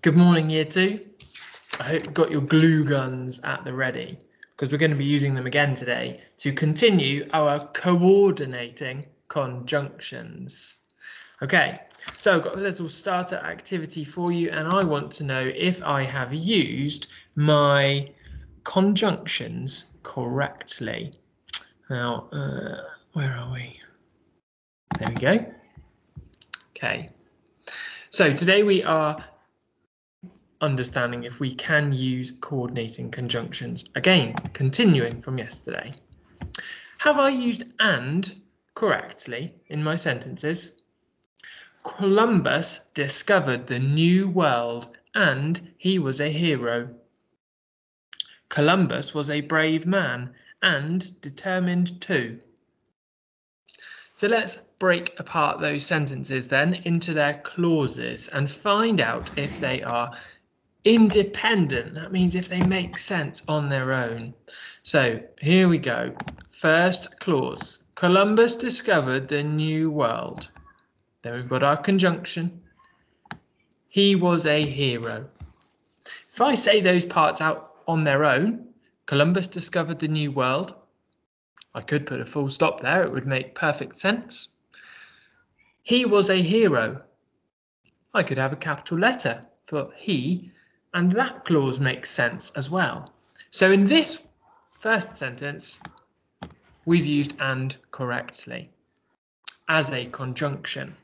Good morning, Year 2. I hope you've got your glue guns at the ready, because we're going to be using them again today to continue our coordinating conjunctions. Okay, so I've got a little starter activity for you, and I want to know if I have used my conjunctions correctly. Now, where are we? There we go. Okay, so today we are understanding if we can use coordinating conjunctions. Again, continuing from yesterday. Have I used and correctly in my sentences? Columbus discovered the new world and he was a hero. Columbus was a brave man and determined too. So let's break apart those sentences then into their clauses and find out if they are independent. That means if they make sense on their own. So here we go. First clause. Columbus discovered the new world. Then we've got our conjunction. He was a hero. If I say those parts out on their own, Columbus discovered the new world, I could put a full stop there. It would make perfect sense. He was a hero. I could have a capital letter for he, and that clause makes sense as well. So in this first sentence, we've used and correctly as a conjunction.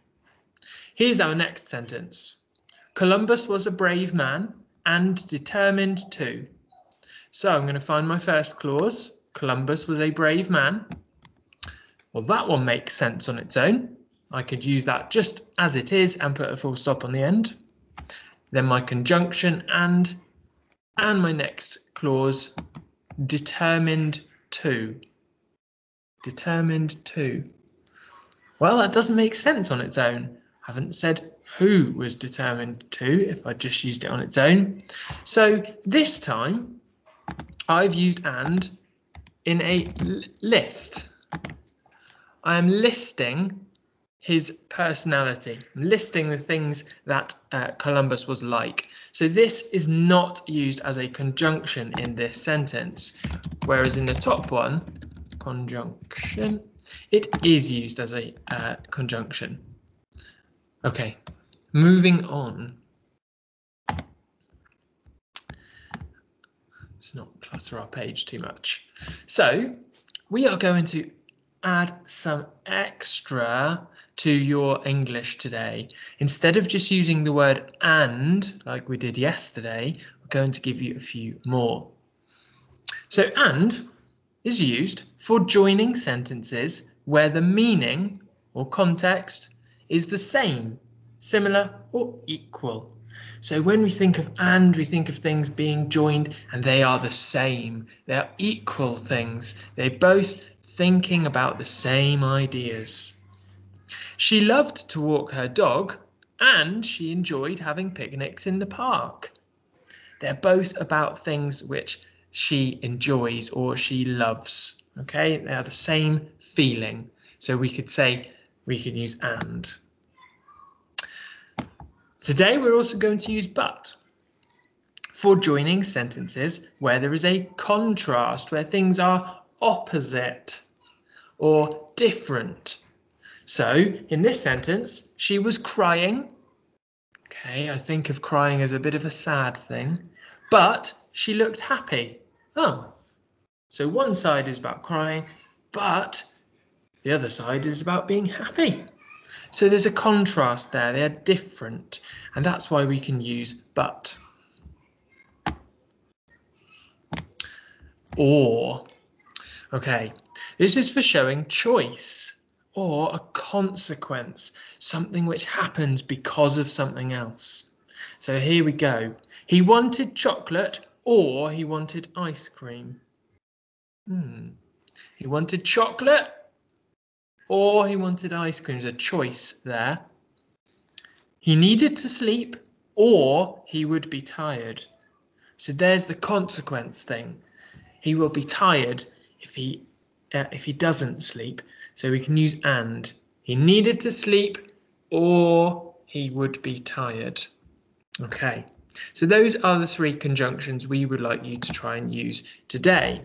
Here's our next sentence. Columbus was a brave man and determined too. So I'm going to find my first clause. Columbus was a brave man. Well, that one makes sense on its own. I could use that just as it is and put a full stop on the end. Then my conjunction and my next clause, determined to. Determined to. Well, that doesn't make sense on its own. I haven't said who was determined to if I just used it on its own. So this time I've used and in a list. I am listing his personality, listing the things that Columbus was like. So this is not used as a conjunction in this sentence, whereas in the top one, conjunction, it is used as a conjunction. Okay, moving on. Let's not clutter our page too much. So we are going to add some extra to your English today. Instead of just using the word and like we did yesterday, we're going to give you a few more. So and is used for joining sentences where the meaning or context is the same, similar or equal. So when we think of and, we think of things being joined and they are the same. They are equal things. They're both thinking about the same ideas. She loved to walk her dog and she enjoyed having picnics in the park. They're both about things which she enjoys or she loves. Okay, they are the same feeling. So we could say, we could use and. Today we're also going to use but for joining sentences where there is a contrast, where things are opposite or different. So in this sentence, she was crying. Okay, I think of crying as a bit of a sad thing, but she looked happy. Oh, so one side is about crying, but the other side is about being happy. So there's a contrast there, they're different, and that's why we can use but. Or, okay, this is for showing choice or a consequence, something which happens because of something else. So here we go. He wanted chocolate or he wanted ice cream. He wanted chocolate or he wanted ice cream. There's a choice there. He needed to sleep or he would be tired. So there's the consequence thing. He will be tired if he doesn't sleep. So we can use and. He needed to sleep or he would be tired. Okay, So those are the three conjunctions we would like you to try and use today.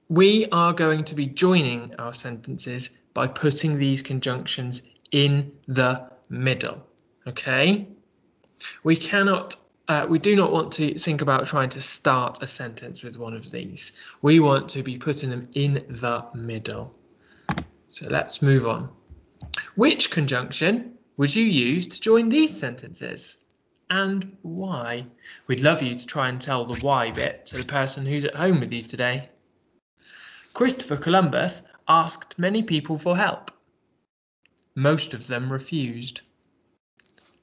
We are going to be joining our sentences by putting these conjunctions in the middle. Okay? We do not want to think about trying to start a sentence with one of these. We want to be putting them in the middle. So let's move on. Which conjunction would you use to join these sentences? And why? We'd love you to try and tell the why bit to the person who's at home with you today. Christopher Columbus asked many people for help. Most of them refused.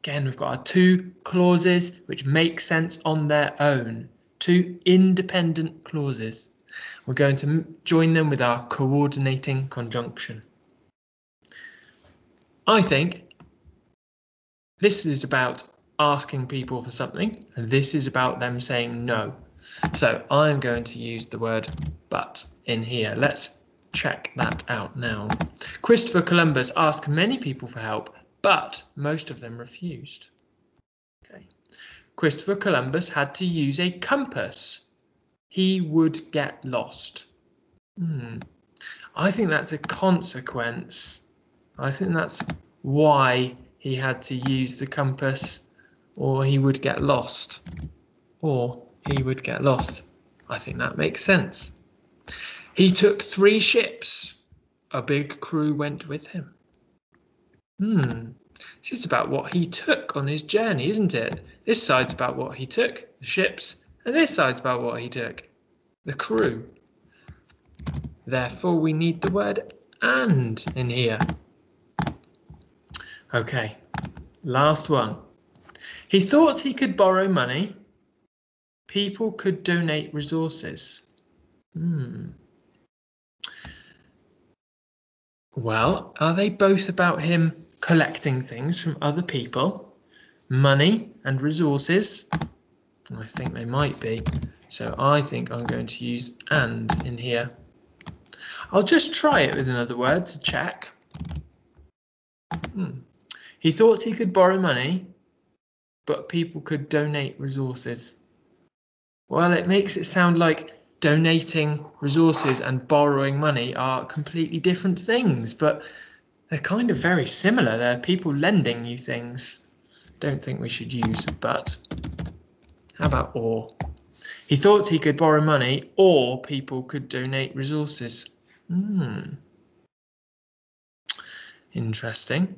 Again, we've got our two clauses which make sense on their own. Two independent clauses. We're going to join them with our coordinating conjunction. I think this is about asking people for something, and this is about them saying no. So I'm going to use the word but in here. Let's check that out now. Christopher Columbus asked many people for help, but most of them refused. Okay. Christopher Columbus had to use a compass. He would get lost. I think that's a consequence. I think that's why he had to use the compass, or he would get lost. I think that makes sense. He took 3 ships. A big crew went with him. This is about what he took on his journey, isn't it? This side's about what he took, the ships, and this side's about what he took, the crew. Therefore, we need the word and in here. Okay, last one. He thought he could borrow money. People could donate resources. Well, are they both about him collecting things from other people? Money and resources? I think they might be. So I think I'm going to use and in here. I'll just try it with another word to check. He thought he could borrow money, but people could donate resources. Well, it makes it sound like donating resources and borrowing money are completely different things, but they're kind of very similar. They're people lending you things. Don't think we should use but. How about or? He thought he could borrow money or people could donate resources. Interesting.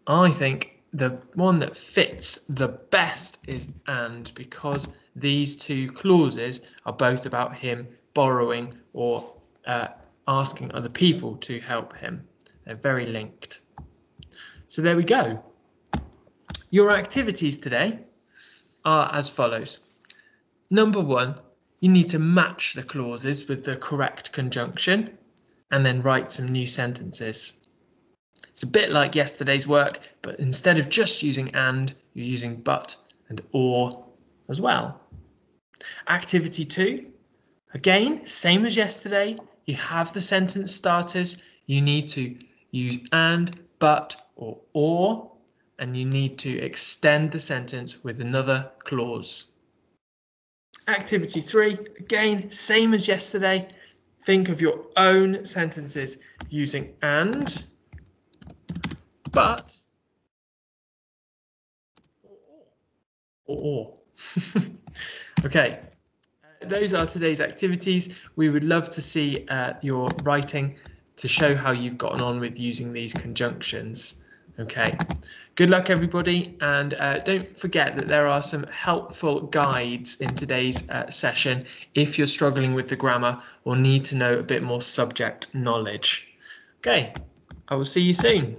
I think the one that fits the best is and, because these two clauses are both about him borrowing or asking other people to help him. They're very linked. So there we go. Your activities today are as follows. Number 1, you need to match the clauses with the correct conjunction and then write some new sentences. It's a bit like yesterday's work, but instead of just using and, you're using but and or as well. Activity 2, again, same as yesterday, you have the sentence starters, you need to use and, but, or, and you need to extend the sentence with another clause. Activity 3, again, same as yesterday, think of your own sentences using and, but, or. Okay, those are today's activities. We would love to see your writing to show how you've gotten on with using these conjunctions. Okay, good luck everybody, and don't forget that there are some helpful guides in today's session if you're struggling with the grammar or need to know a bit more subject knowledge. Okay, I will see you soon.